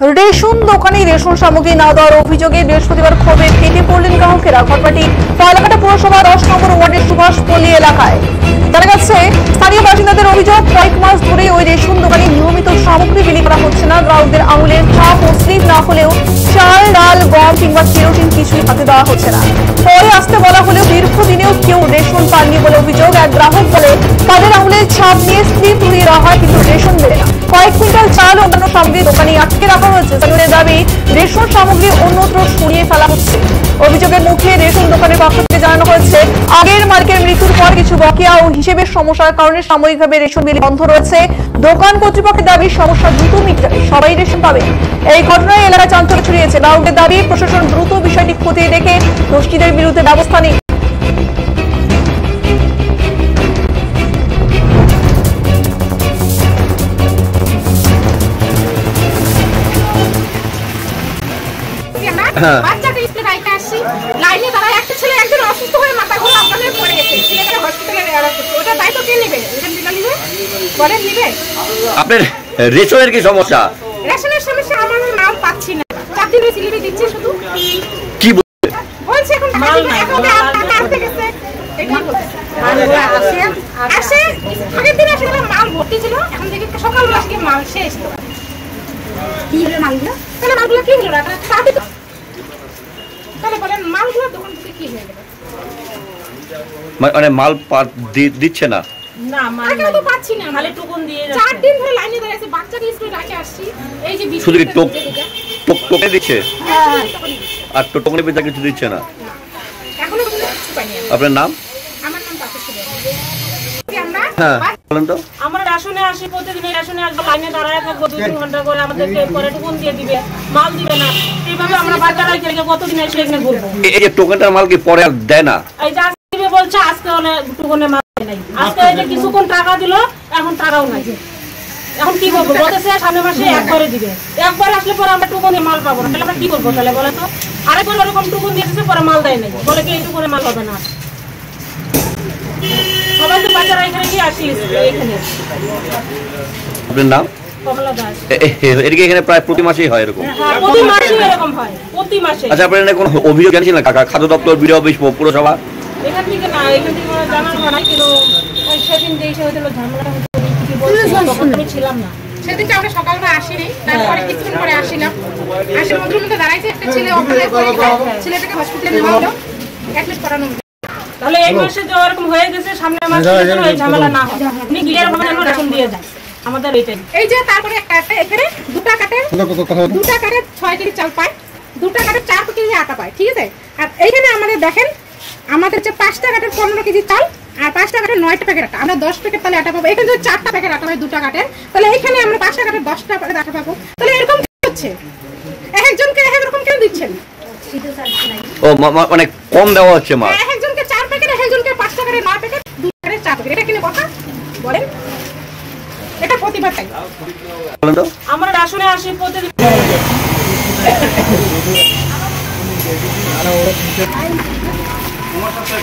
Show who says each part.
Speaker 1: Ration দোকানে ration সামগ্রী না দেওয়ার অভিযোগে বৃহস্পতিবার ক্ষোভে ফেটে পড়লেন গ্রাহকেরা। ঘটনাটি কয়লাকাটা পৌরসভার 10 নম্বর ওয়ার্ডের সুভাষপল্লী এলাকায়। জানা গেছে, স্থানীয় বাসিন্দাদের অভিযোগ, কয়েক মাস ধরে ওই রেশন দোকানে নিয়মিত সামগ্রী বিলি করা হচ্ছে না। গ্রাহকদের আঙুলের ছাপ ও স্লিপ না হলেও চাল, ডাল, গম কিংবা কেরোসিন কিছুই হাতে দেওয়া হচ্ছে না। পরে আসতে বলা হলেও দীর্ঘদিনেও কেউ রেশন পাননি বলে অভিযোগ। এক গ্রাহক বলে, তাদের আঙুলের ছাপ নিয়ে স্লিপ উড়িয়ে দেওয়া হয়, কিন্তু রেশন দেয় না। কয়েক কুইন্টাল চাল ও অন্যান্য সামগ্রী দোকানে আটকে রাখা হয়েছে। স্থানীয়দের দাবি, রেশন সামগ্রী অন্যত্র সরিয়ে ফেলা হচ্ছে। অভিযোগের মুখে রেশন দোকানের পক্ষ থেকে জানানো হয়েছে, আগের মালিকের মৃত্যুর পর কিছু বকেয়া ও হিসেবের সমস্যার কারণে সাময়িকভাবে রেশন বিলি বন্ধ রয়েছে। দোকান কর্তৃপক্ষের দাবি, সমস্যা দ্রুত মিটবে, সবাই রেশন পাবে। এই ঘটনায় এলাকায় চাঞ্চল্য ছড়িয়েছে। গ্রাহকদের দাবি, প্রশাসন দ্রুত বিষয়টি খতিয়ে দেখে দোষীদের বিরুদ্ধে ব্যবস্থা নিক।
Speaker 2: বাচ্চাকে স্কুলে রাইতে আসছি, লাইনে দাঁড়ায় একটা ছেলে একজন অসুস্থ হয়ে মাথা ঘুরে আপনাদের পড়ে গেছে, ছেলেটাকে হসপিটালে নেওয়া হচ্ছে। ওটা দায়িত্ব কে নেবে? রেশন বিল নেবে, পরে নেবে।
Speaker 3: আপনার রেশনের কি সমস্যা?
Speaker 2: রেশনের সমস্যা, আমার নাম পাচ্ছি না। 4 দিন সিলিপি দিচ্ছে, শুধু
Speaker 3: কি
Speaker 2: বলছে এখন মাল নাই, টাকা আনতে গেছে। এটা বলছে মালগুলো আসে আগের দিন আসলে মাল ভর্তি ছিল, এখন দেখি সকাল আজকে মাল শেষ। তো কি হলো মালগুলো? তাহলে মালগুলো কি হলো? রাখা তাহলে তো তাহলে বলেন মালগুলো দোকান থেকে কি হয়ে গেল?
Speaker 3: মানে মাল দিচ্ছে না?
Speaker 2: না, মাল তো পাচ্ছি না। খালি টোকন দিয়ে যাচ্ছে। 4 দিন ধরে লাইনে দাঁড়িয়ে আছি, বাচ্চাকে স্কুলে রাখে আসছি। এই যে
Speaker 3: শুধু টোকন দিচ্ছে?
Speaker 2: হ্যাঁ,
Speaker 3: আর টোকনের ভিতরে কিছু দিচ্ছে না?
Speaker 2: এখনো কিছু পাইনি।
Speaker 3: আপনার নাম?
Speaker 2: আমার নাম পাশে ছিল।
Speaker 3: হ্যাঁ, বলেন তো।
Speaker 4: আমরা রেশনে আসি, প্রতিদিন রেশনে আসবো, লাইনে দাঁড়ায় থাকবো 2-3 ঘন্টা করে, আমাদেরকে পরে টোকন দিয়ে দিবে, মাল দিবে না। এইভাবে আমরা বাচ্চারা কতদিন এসে এখানে ঘুরবো?
Speaker 3: এই যে টোকনটার মাল কি পরে আর দেয় না?
Speaker 4: এই যে আজকে দিবে বলছে, আজকে হলে টোকনের মাল নাই। আজকে এই যে কিছুক্ষণ টাকা দিল, এখন টাকাও নাই। এখন কি করবো? বলতেছে সামনের মাসে একবারে দিবে। একবার আসলে পরে আমরা টোকনে মাল পাবো না, তাহলে আমরা কি করবো? তাহলে বলে তো আরেকবার ওরকম টোকন দিয়ে দিচ্ছে, পরে মাল দেয় নাই, বলে কি এই টোকনে মাল হবে না। সবাই তো বাচ্চারা এখানে কি আসি এখানে।
Speaker 3: আপনার নাম?
Speaker 4: কমলা দাস।
Speaker 3: এদিকে এখানে প্রায় প্রতি মাসেই হয় এরকম?
Speaker 4: প্রতি মাসে এরকম হয়, প্রতি মাসে।
Speaker 3: আচ্ছা, আপনার এখানে কোনো অভিযোগ জানিয়েছিলেন খাদ্য দপ্তর, বিডিও অফিস, পৌরসভা?
Speaker 4: এখান থেকে না, এখান থেকে জানানো হয় না, কিন্তু সেদিন যে এসে হয়েছিল ঝামেলাটা আমি ছিলাম না।
Speaker 2: সেদিনকে আমরা সকালবেলা আসিনি, তারপরে কিছুক্ষণ পরে আসিলাম। আসে মন্দিরের মধ্যে দাঁড়াইছে একটা ছেলে, অপারেশন করে ছেলেটাকে হসপিটালে নেওয়া হলো, অ্যাডমিট করানো হলো।
Speaker 4: তাহলে এই মাসে যে এরকম হয়ে গেছে, সামনের মাসে যেন এই ঝামেলা না হয়, উনি ক্লিয়ার ভাবে যেন রেশন দিয়ে যায় আমাদের। এই যে তারপরে একটা এখানে দুটা কাটে 6 কেজি চাল পায়, দুটা কাটে 4 কেজি আটা পায়, ঠিক আছে। আর এইখানে আমাদের দেখেন, আমাদের যে 5টা কাটের 15 কেজি চাল আর 5টা কাটের 9টা প্যাকেট আটা, আমরা 10 প্যাকেট তাহলে আটা পাবো। এখানে যদি 4টা প্যাকেট আটা হয় দুটা কাটের, তাহলে এইখানে আমরা 5টা কাটের 10টা প্যাকেট আটা পাবো। তাহলে এরকম কি হচ্ছে? একজনকে একরকম কেন দিচ্ছেন?
Speaker 3: ও মানে কম দেওয়া হচ্ছে মাল?
Speaker 2: একজনকে 4 প্যাকেট, একজনকে 5টা কাটের 9 প্যাকেট, 2 প্যাকেট 4 প্যাকেট। এটা কিনে কথা বলেন? এটা প্রতিবাদ চাই।
Speaker 4: বলেন তো। আমরা রেশনে আসি প্রতিদিন। তোমার সাথে